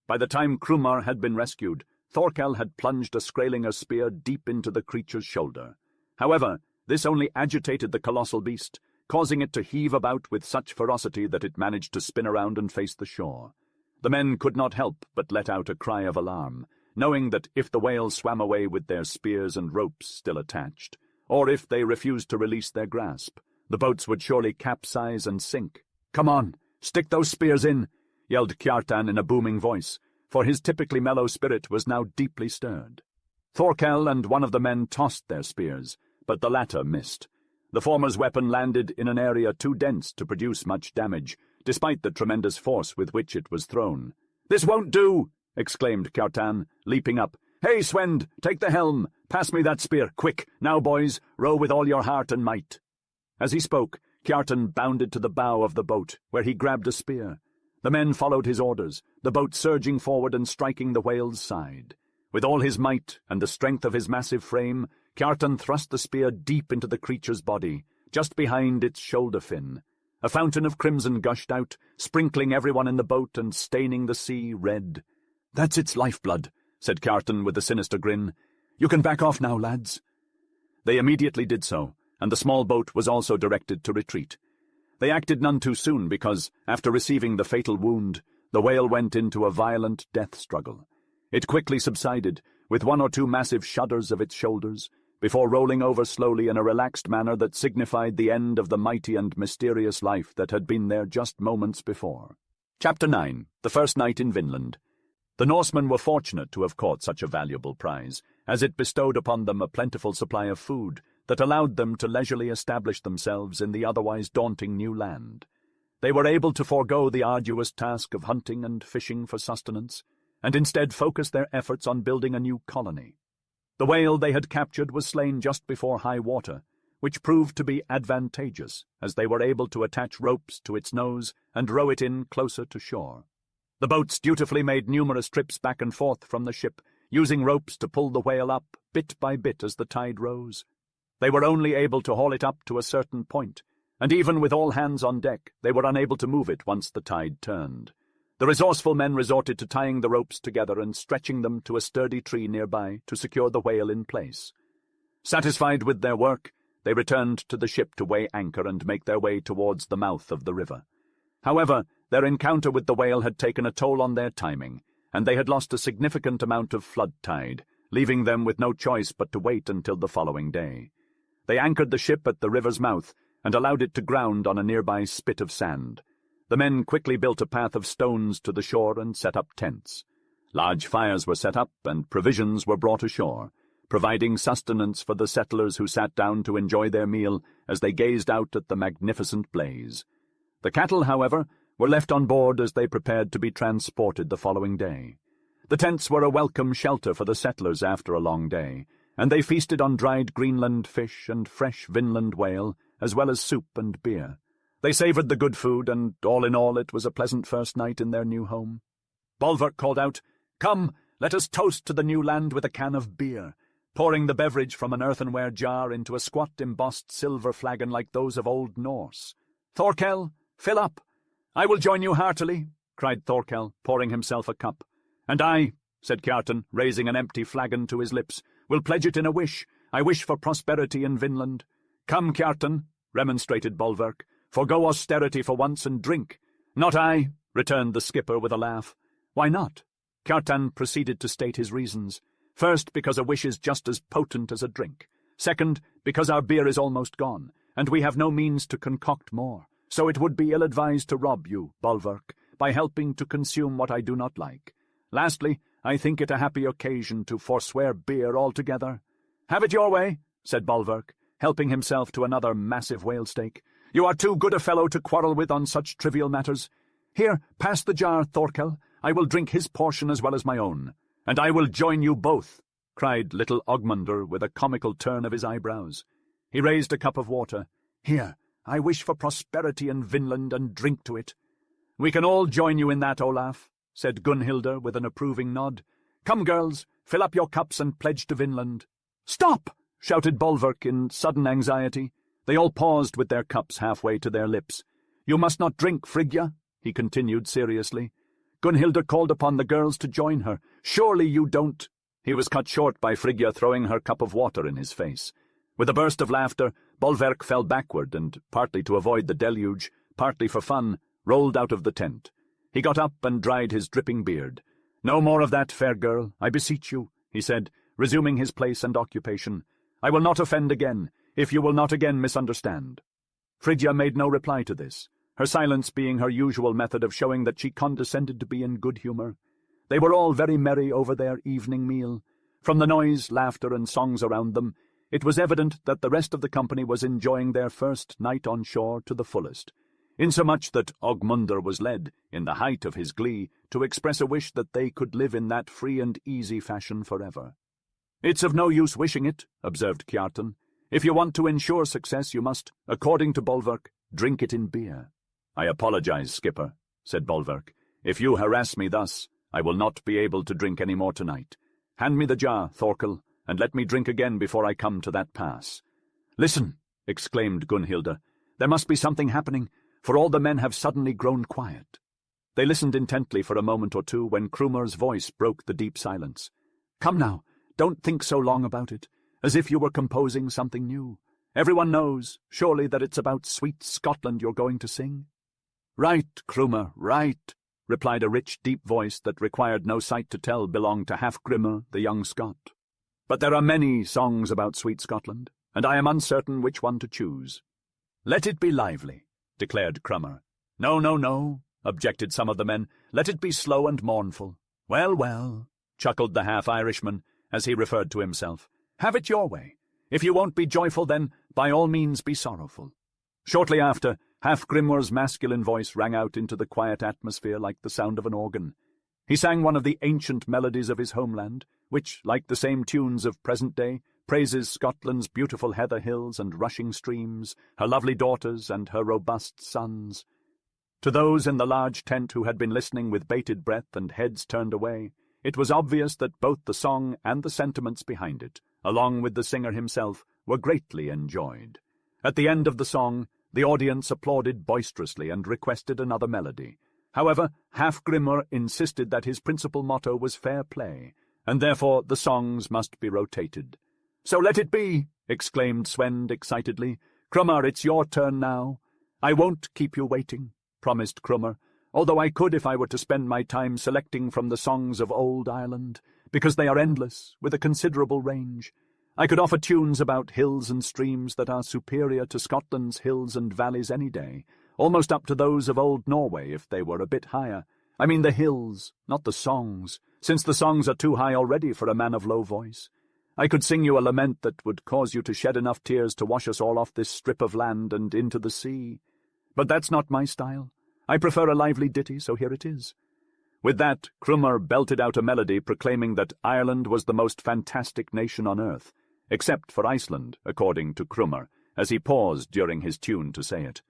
By the time Krumr had been rescued, Thorkel had plunged a Skraelinger spear deep into the creature's shoulder. However, this only agitated the colossal beast, causing it to heave about with such ferocity that it managed to spin around and face the shore. The men could not help but let out a cry of alarm, knowing that if the whale swam away with their spears and ropes still attached, or if they refused to release their grasp, the boats would surely capsize and sink. "Come on, stick those spears in," yelled Kjartan in a booming voice, for his typically mellow spirit was now deeply stirred. Thorkel and one of the men tossed their spears, but the latter missed. The former's weapon landed in an area too dense to produce much damage, despite the tremendous force with which it was thrown. "This won't do!" exclaimed Kjartan, leaping up. "Hey, Swend, take the helm! Pass me that spear, quick! Now, boys, row with all your heart and might!" As he spoke, Kjartan bounded to the bow of the boat, where he grabbed a spear. The men followed his orders, the boat surging forward and striking the whale's side. With all his might and the strength of his massive frame, Kjartan thrust the spear deep into the creature's body, just behind its shoulder fin. A fountain of crimson gushed out, sprinkling everyone in the boat and staining the sea red. "That's its lifeblood," said Kjartan with a sinister grin. "You can back off now, lads." They immediately did so, and the small boat was also directed to retreat. They acted none too soon because, after receiving the fatal wound, the whale went into a violent death struggle. It quickly subsided, with one or two massive shudders of its shoulders, before rolling over slowly in a relaxed manner that signified the end of the mighty and mysterious life that had been there just moments before. Chapter 9. The First Night in Vinland. The Norsemen were fortunate to have caught such a valuable prize, as it bestowed upon them a plentiful supply of food that allowed them to leisurely establish themselves in the otherwise daunting new land. They were able to forego the arduous task of hunting and fishing for sustenance, and instead focus their efforts on building a new colony. The whale they had captured was slain just before high water, which proved to be advantageous, as they were able to attach ropes to its nose and row it in closer to shore. The boats dutifully made numerous trips back and forth from the ship, using ropes to pull the whale up bit by bit as the tide rose. They were only able to haul it up to a certain point, and even with all hands on deck, they were unable to move it once the tide turned. The resourceful men resorted to tying the ropes together and stretching them to a sturdy tree nearby to secure the whale in place. Satisfied with their work, they returned to the ship to weigh anchor and make their way towards the mouth of the river. However, their encounter with the whale had taken a toll on their timing, and they had lost a significant amount of flood tide, leaving them with no choice but to wait until the following day. They anchored the ship at the river's mouth and allowed it to ground on a nearby spit of sand. The men quickly built a path of stones to the shore and set up tents. Large fires were set up and provisions were brought ashore, providing sustenance for the settlers who sat down to enjoy their meal as they gazed out at the magnificent blaze. The cattle, however, were left on board as they prepared to be transported the following day. The tents were a welcome shelter for the settlers after a long day, and they feasted on dried Greenland fish and fresh Vinland whale, as well as soup and beer. They savoured the good food, and all in all it was a pleasant first night in their new home. Bolverk called out, "Come, let us toast to the new land with a can of beer," pouring the beverage from an earthenware jar into a squat embossed silver flagon like those of Old Norse. "Thorkel, fill up." "I will join you heartily," cried Thorkel, pouring himself a cup. "And I," said Kjartan, raising an empty flagon to his lips, "will pledge it in a wish. I wish for prosperity in Vinland." "Come, Kjartan," remonstrated Bolverk, "forgo austerity for once and drink." "Not I," returned the skipper with a laugh. "Why not?" Kjartan proceeded to state his reasons. "First, because a wish is just as potent as a drink. Second, because our beer is almost gone, and we have no means to concoct more. So it would be ill-advised to rob you, Bolverk, by helping to consume what I do not like. Lastly, I think it a happy occasion to forswear beer altogether." "Have it your way," said Bolverk, helping himself to another massive whale steak. "You are too good a fellow to quarrel with on such trivial matters. Here, pass the jar, Thorkel. I will drink his portion as well as my own." "And I will join you both," cried little Ogmunder with a comical turn of his eyebrows. He raised a cup of water. "Here, I wish for prosperity in Vinland and drink to it." "We can all join you in that, Olaf," said Gunhilda with an approving nod. "Come, girls, fill up your cups and pledge to Vinland." "Stop!" shouted Bolverk in sudden anxiety. They all paused with their cups halfway to their lips. "You must not drink, Frigga," he continued seriously. Gunhilda called upon the girls to join her. "Surely you don't—" He was cut short by Frigga throwing her cup of water in his face. With a burst of laughter, Bolverk fell backward and, partly to avoid the deluge, partly for fun, rolled out of the tent. He got up and dried his dripping beard. "No more of that, fair girl, I beseech you," he said, resuming his place and occupation. "I will not offend again, if you will not again misunderstand." Frigga made no reply to this, her silence being her usual method of showing that she condescended to be in good humour. They were all very merry over their evening meal. From the noise, laughter, and songs around them, it was evident that the rest of the company was enjoying their first night on shore to the fullest, insomuch that Ogmundr was led, in the height of his glee, to express a wish that they could live in that free and easy fashion forever. "It's of no use wishing it," observed Kjartan. "If you want to ensure success, you must, according to Bolverk, drink it in beer." "I apologize, skipper," said Bolverk. "If you harass me thus, I will not be able to drink any more tonight. Hand me the jar, Thorkel, and let me drink again before I come to that pass." "Listen!" exclaimed Gunnhilda. "There must be something happening, for all the men have suddenly grown quiet." They listened intently for a moment or two when Krumer's voice broke the deep silence. "Come now, don't think so long about it, as if you were composing something new. Everyone knows, surely, that it's about sweet Scotland you're going to sing?" "Right, Krumer, right," replied a rich, deep voice that required no sight to tell belonged to Halfgrimr, the young Scot. "But there are many songs about sweet Scotland, and I am uncertain which one to choose." "Let it be lively," declared Krumer. "No, no, no," objected some of the men. "Let it be slow and mournful." "Well, well," chuckled the half-Irishman, as he referred to himself. "Have it your way. If you won't be joyful, then by all means be sorrowful." Shortly after, Halfgrimr's masculine voice rang out into the quiet atmosphere like the sound of an organ. He sang one of the ancient melodies of his homeland, which, like the same tunes of present day, praises Scotland's beautiful heather hills and rushing streams, her lovely daughters and her robust sons. To those in the large tent who had been listening with bated breath and heads turned away, it was obvious that both the song and the sentiments behind it, along with the singer himself, were greatly enjoyed. At the end of the song, the audience applauded boisterously and requested another melody. However, Halfgrimr insisted that his principal motto was fair play, and therefore the songs must be rotated. "So let it be!" exclaimed Svend excitedly. "Krumer, it's your turn now." "I won't keep you waiting," promised Krumer, "although I could if I were to spend my time selecting from the songs of old Ireland, because they are endless, with a considerable range. I could offer tunes about hills and streams that are superior to Scotland's hills and valleys any day, almost up to those of old Norway if they were a bit higher. I mean the hills, not the songs, since the songs are too high already for a man of low voice. I could sing you a lament that would cause you to shed enough tears to wash us all off this strip of land and into the sea. But that's not my style. I prefer a lively ditty, so here it is." With that, Krumer belted out a melody proclaiming that Ireland was the most fantastic nation on earth, except for Iceland, according to Krumer, as he paused during his tune to say it.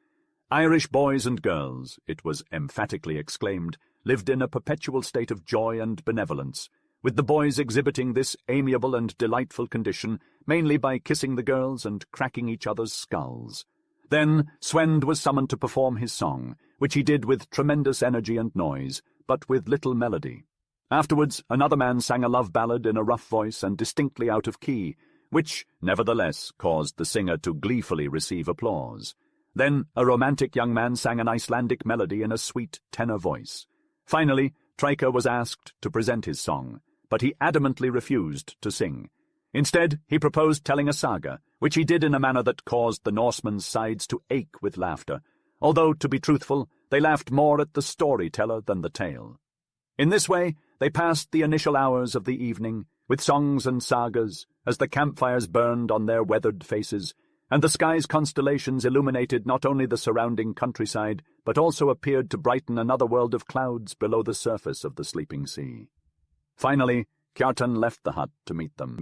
Irish boys and girls, it was emphatically exclaimed, lived in a perpetual state of joy and benevolence, with the boys exhibiting this amiable and delightful condition mainly by kissing the girls and cracking each other's skulls. Then Svend was summoned to perform his song, which he did with tremendous energy and noise, but with little melody. Afterwards, another man sang a love ballad in a rough voice and distinctly out of key, which, nevertheless, caused the singer to gleefully receive applause. Then a romantic young man sang an Icelandic melody in a sweet tenor voice. Finally, Traika was asked to present his song, but he adamantly refused to sing. Instead, he proposed telling a saga, which he did in a manner that caused the Norsemen's sides to ache with laughter, although, to be truthful, they laughed more at the storyteller than the tale. In this way, they passed the initial hours of the evening, with songs and sagas, as the campfires burned on their weathered faces, and the sky's constellations illuminated not only the surrounding countryside, but also appeared to brighten another world of clouds below the surface of the sleeping sea. Finally, Kjartan left the hut to meet them.